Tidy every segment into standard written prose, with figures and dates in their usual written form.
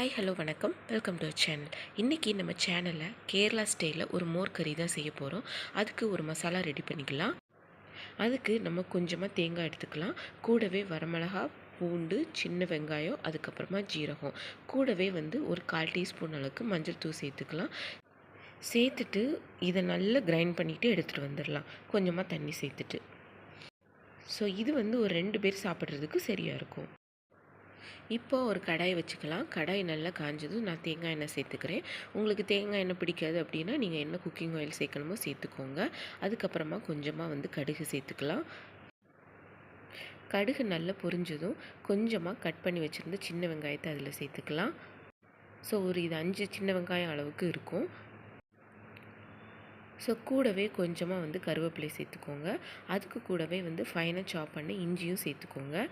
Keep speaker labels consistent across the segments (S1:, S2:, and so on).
S1: Hi hello வணக்கம், welcome to channel. இன்றைக்கி நம்ம சேனலில் கேரளா ஸ்டைலில் ஒரு மோர் கறி தான் செய்ய போகிறோம். அதுக்கு ஒரு மசாலா ரெடி பண்ணிக்கலாம். அதுக்கு நம்ம கொஞ்சமாக தேங்காய் எடுத்துக்கலாம். கூடவே வரமிளகா, பூண்டு, சின்ன வெங்காயம், அதுக்கப்புறமா ஜீரகம், கூடவே ஒரு 1/4 டீஸ்பூன் அளவுக்கு மஞ்சள் தூள் சேர்த்துக்கலாம். சேர்த்துட்டு இதை நல்லா கிரைண்ட் பண்ணிவிட்டு எடுத்துகிட்டு வந்துடலாம், கொஞ்சமாக தண்ணி சேர்த்துட்டு. ஸோ இது ஒரு 2 பேர் சாப்பிட்றதுக்கு சரியாக இருக்கும். இப்போ ஒரு கடாய் வச்சுக்கலாம். கடாய் நல்லா காஞ்சதும் நான் தேங்காய் எண்ணெய் சேர்த்துக்கிறேன். உங்களுக்கு தேங்காய் எண்ணெய் பிடிக்காது அப்படின்னா நீங்கள் என்ன குக்கிங் ஆயில் சேர்க்கணுமோ சேர்த்துக்கோங்க. அதுக்கப்புறமா கொஞ்சமாக கடுகு சேர்த்துக்கலாம். கடுகு நல்லா பொரிஞ்சதும் கொஞ்சமாக கட் பண்ணி வச்சுருந்த சின்ன வெங்காயத்தை அதில் சேர்த்துக்கலாம். ஸோ இது 5 சின்ன வெங்காயம் அளவுக்கு இருக்கும். ஸோ கூடவே கொஞ்சமாக கருவேப்பிலை சேர்த்துக்கோங்க. அதுக்கு கூடவே ஃபைனாக சாப் பண்ணி இஞ்சியும் சேர்த்துக்கோங்க.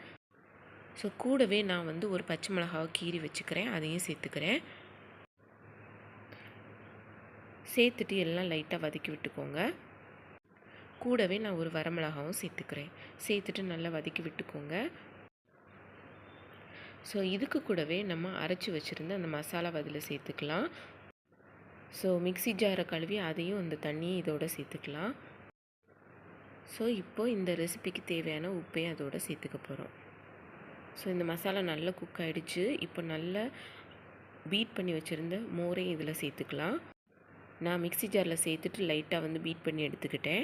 S1: ஸோ கூடவே நான் ஒரு பச்சை மிளகாவை கீறி வச்சுக்கிறேன், அதையும் சேர்த்துக்கிறேன். சேர்த்துட்டு எல்லாம் லைட்டாக வதக்கி விட்டுக்கோங்க. கூடவே நான் ஒரு வரமிளகாவும் சேர்த்துக்கிறேன். சேர்த்துட்டு நல்லா வதக்கி விட்டுக்கோங்க. ஸோ இதுக்கு கூடவே நம்ம அரைச்சி வச்சுருந்த அந்த மசாலாவை அதில் சேர்த்துக்கலாம். ஸோ மிக்ஸி ஜாரை கழுவி அதையும் அந்த தண்ணியை இதோடு சேர்த்துக்கலாம். ஸோ இப்போது இந்த ரெசிபிக்கு தேவையான உப்பையும் அதோடு சேர்த்துக்க போகிறோம். ஸோ இந்த மசாலா நல்லா குக் ஆகிடுச்சு. இப்போ நல்லா பீட் பண்ணி வச்சுருந்த மோரையும் இதில் சேர்த்துக்கலாம். நான் மிக்ஸி ஜாரில் சேர்த்துட்டு லைட்டாக பீட் பண்ணி எடுத்துக்கிட்டேன்.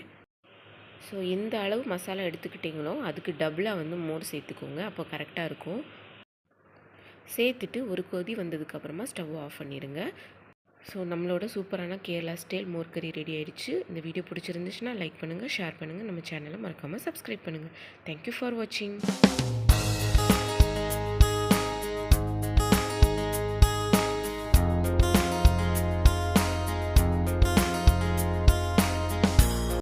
S1: ஸோ எந்த அளவு மசாலா எடுத்துக்கிட்டிங்களோ அதுக்கு டபுளாக மோர் சேர்த்துக்கோங்க, அப்போ கரெக்டாக இருக்கும். சேர்த்துட்டு ஒரு கொதி வந்ததுக்கப்புறமா ஸ்டவ் ஆஃப் பண்ணிடுங்க. ஸோ நம்மளோட சூப்பரான கேரளா ஸ்டைல் மோர் கறி ரெடி ஆகிடுச்சு. இந்த வீடியோ பிடிச்சிருந்துச்சுன்னா லைக் பண்ணுங்கள், ஷேர் பண்ணுங்கள், நம்ம சேனலை மறக்காமல் சப்ஸ்கிரைப் பண்ணுங்கள். தேங்க்யூ ஃபார் வாட்சிங்.